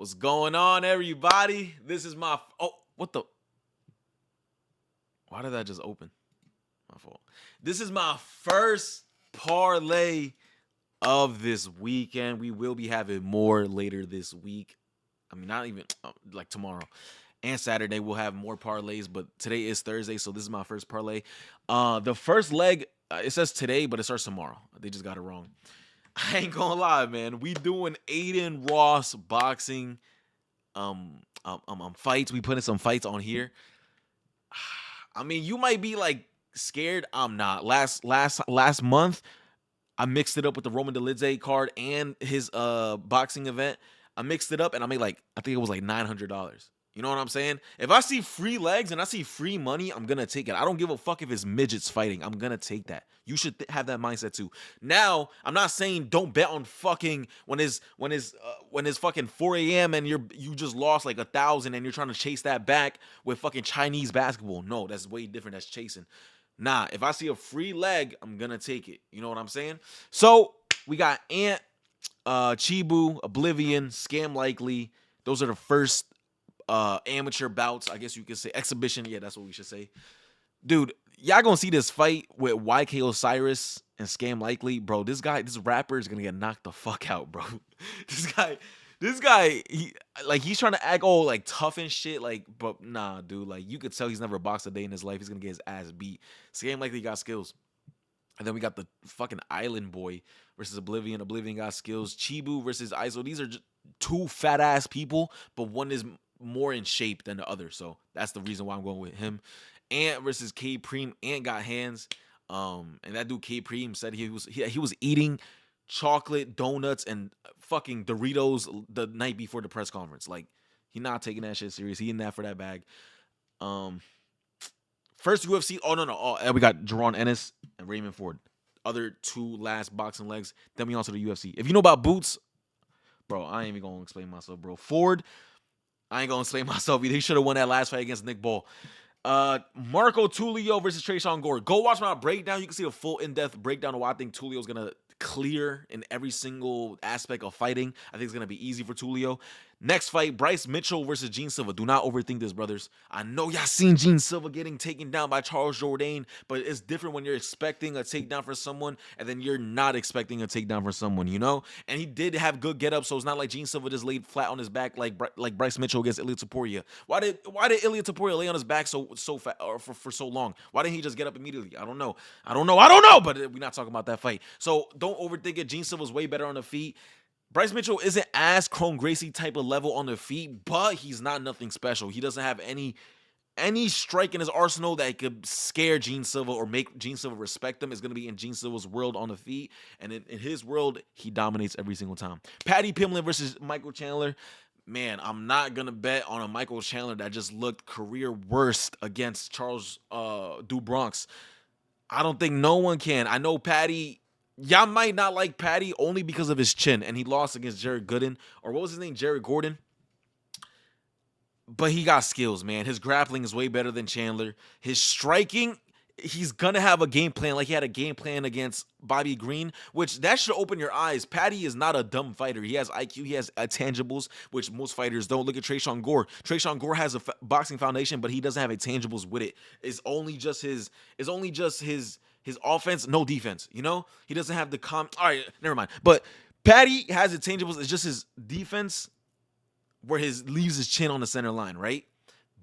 What's going on, everybody? This is my... Oh, what the... Why did that just open? My fault. This is my first parlay of this weekend. We will be having more later this week. I mean, not even like tomorrow and Saturday. We'll have more parlays, but today is Thursday, so this is my first parlay. The first leg, it says today, but it starts tomorrow. They just got it wrong. I ain't gonna lie, man. We doing Aiden Ross boxing fights. We putting some fights on here. I mean, you might be like scared. I'm not. Last month, I mixed it up with the Roman Dolidze card and his boxing event. I mixed it up and I made I think it was like $900. You know what I'm saying? If I see free legs and I see free money, I'm gonna take it. I don't give a fuck if it's midgets fighting. I'm gonna take that. You should have that mindset too. Now, I'm not saying don't bet on fucking when it's fucking 4 a.m. and you just lost like 1,000 and you're trying to chase that back with fucking Chinese basketball. No, that's way different. That's chasing. Nah, if I see a free leg, I'm gonna take it. You know what I'm saying? So we got Ant, Chibu, Oblivion, Scam Likely. Those are the first amateur bouts, I guess you could say. Exhibition, yeah, that's what we should say. Dude, y'all gonna see this fight with YK Osiris and Scam Likely. Bro, this rapper is gonna get knocked the fuck out, bro. This guy, he's trying to act all like tough and shit, but nah, dude, you could tell he's never boxed a day in his life. He's gonna get his ass beat. Scam Likely got skills. And then we got the fucking Island Boy versus Oblivion. Oblivion got skills. Chibu versus ISO. These are just two fat ass people, but one is more in shape than the other. So that's the reason why I'm going with him. Ant versus K Preem. Ant got hands. And that dude K Preem said he was eating chocolate donuts and fucking Doritos the night before the press conference. He not taking that shit serious. He in that for that bag. First UFC. Oh no. And we got Jerron Ennis and Raymond Ford. Other two last boxing legs. Then we on to the UFC. If you know about bouts, bro, I ain't even gonna explain myself, bro. Ford, I ain't gonna explain myself either. He should have won that last fight against Nick Ball. Marco Tulio versus Tresean Gore. Go watch my breakdown. You can see a full in-depth breakdown of why I think Tulio's gonna clear in every single aspect of fighting. I think it's gonna be easy for Tulio. Next fight, Bryce Mitchell versus Gene Silva. Do not overthink this, brothers. I know y'all seen Gene Silva getting taken down by Charles Jourdain, but it's different when you're expecting a takedown for someone and then you're not expecting a takedown for someone, you know? And he did have good get up, so it's not like Gene Silva just laid flat on his back like Bryce Mitchell against Ilia Topuria. Why did Ilia Topuria lay on his back so fat or for so long? Why didn't he just get up immediately? I don't know. But we're not talking about that fight. So don't overthink it. Gene Silva's way better on the feet. Bryce Mitchell isn't as Chrome Gracie type of level on the feet, but he's not nothing special. He doesn't have any strike in his arsenal that could scare Gene Silva or make Gene Silva respect him. Is going to be in Gene Silva's world on the feet, and in his world, he dominates every single time. Paddy Pimblett versus Michael Chandler. Man, I'm not going to bet on a Michael Chandler that just looked career worst against Charles Dubronx. I don't think no one can. I know Paddy... Y'all might not like Paddy only because of his chin, and he lost against Jared Gooden, or what was his name, Jared Gordon. But he got skills, man. His grappling is way better than Chandler. His striking, he's gonna have a game plan like he had a game plan against Bobby Green, which that should open your eyes. Paddy is not a dumb fighter. He has IQ, he has intangibles, which most fighters don't. Look at Tresean Gore. Tresean Gore has a boxing foundation, but he doesn't have intangibles with it. It's only just his offense, no defense. You know, he doesn't have the all right, never mind. But Paddy has intangibles. It's just his defense where leaves his chin on the center line, right?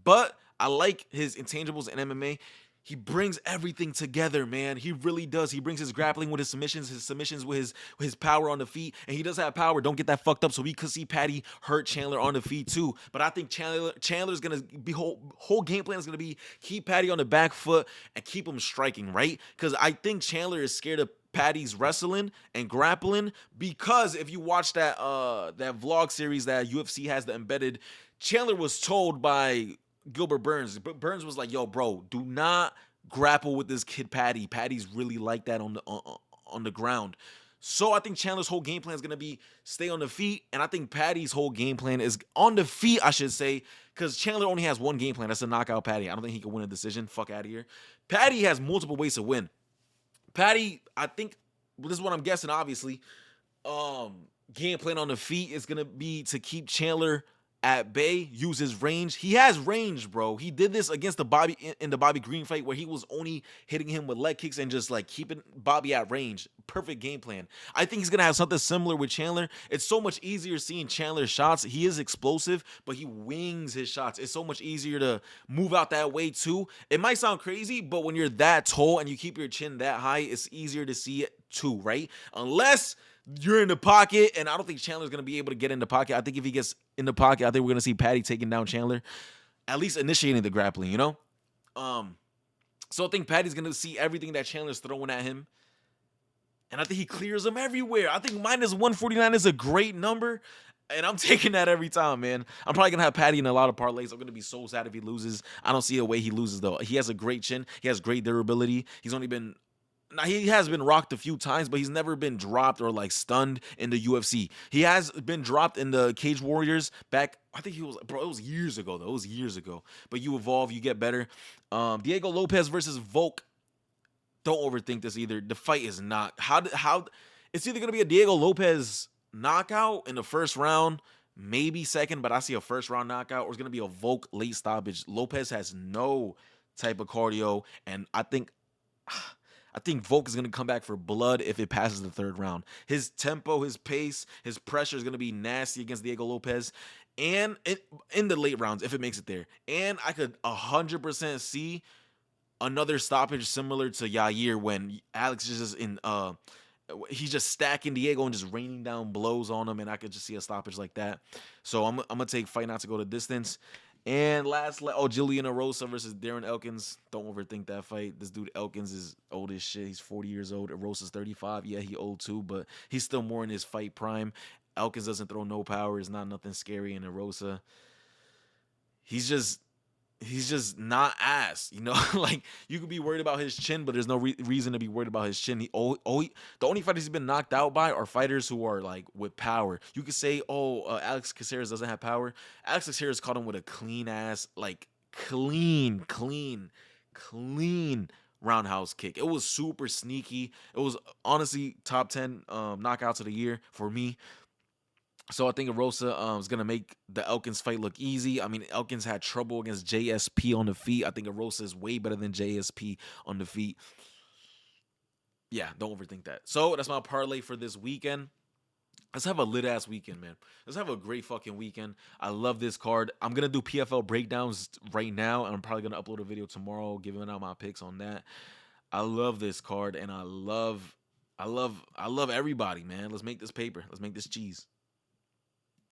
But I like his intangibles in MMA. He brings everything together, man. He really does. He brings his grappling with his submissions with his power on the feet, and he does have power. Don't get that fucked up. So we could see Paddy hurt Chandler on the feet too. But I think Chandler's gonna be whole game plan is gonna be keep Paddy on the back foot and keep him striking, right? Because I think Chandler is scared of Paddy's wrestling and grappling, because if you watch that vlog series that UFC has, the embedded, Chandler was told by Gilbert Burns. Burns was like, "Yo, bro, do not grapple with this kid Paddy. Paddy's really like that on the ground." So I think Chandler's whole game plan is gonna be stay on the feet, and I think Paddy's whole game plan is on the feet, I should say, because Chandler only has one game plan. That's to knock out Paddy. I don't think he can win a decision. Fuck out of here. Paddy has multiple ways to win. Paddy, I think, this is what I'm guessing, obviously. game plan on the feet is gonna be to keep Chandler at bay, use his range. He has range, bro. He did this against the Bobby in the Bobby Green fight where he was only hitting him with leg kicks and just like keeping Bobby at range. Perfect game plan. I think he's gonna have something similar with Chandler. It's so much easier seeing Chandler's shots. He is explosive, but he wings his shots. It's so much easier to move out that way too. It might sound crazy, but when you're that tall and you keep your chin that high, it's easier to see it too, right? Unless you're in the pocket, and I don't think Chandler's going to be able to get in the pocket. I think if he gets in the pocket, I think we're going to see Patty taking down Chandler, at least initiating the grappling, you know? So I think Patty's going to see everything that Chandler's throwing at him, and I think he clears them everywhere. I think minus 149 is a great number, and I'm taking that every time, man. I'm probably going to have Patty in a lot of parlays. I'm going to be so sad if he loses. I don't see a way he loses, though. He has a great chin. He has great durability. He's only been... Now, he has been rocked a few times, but he's never been dropped or like stunned in the UFC. He has been dropped in the Cage Warriors back. I think he was, bro, it was years ago, though. It was years ago. But you evolve, you get better. Diego Lopez versus Volk. Don't overthink this either. The fight is not. How it's either going to be a Diego Lopez knockout in the first round, maybe second, but I see a first round knockout, or it's going to be a Volk late stoppage. Lopez has no type of cardio, and I think Volk is going to come back for blood if it passes the third round. His tempo, his pace, his pressure is going to be nasty against Diego Lopez. And in the late rounds, if it makes it there. And I could 100% see another stoppage similar to Yair when Alex is just he's just stacking Diego and just raining down blows on him. And I could just see a stoppage like that. So I'm going to take fight not to go the distance. And Julian Arosa versus Darren Elkins. Don't overthink that fight. This dude Elkins is old as shit. He's 40 years old. Arosa's 35. Yeah, he old too, but he's still more in his fight prime. Elkins doesn't throw no power. It's not nothing scary in Arosa. He's just not ass, you know. Like you could be worried about his chin, but there's no reason to be worried about his chin. The only fighters he's been knocked out by are fighters who are like with power. You could say, Alex Caceres doesn't have power. Alex Caceres caught him with a clean ass, like clean roundhouse kick. It was super sneaky. It was honestly top 10 knockouts of the year for me. So I think Arosa is going to make the Elkins fight look easy. I mean, Elkins had trouble against JSP on the feet. I think Arosa is way better than JSP on the feet. Yeah, don't overthink that. So that's my parlay for this weekend. Let's have a lit-ass weekend, man. Let's have a great fucking weekend. I love this card. I'm going to do PFL breakdowns right now, and I'm probably going to upload a video tomorrow giving out my picks on that. I love this card, and I love everybody, man. Let's make this paper. Let's make this cheese.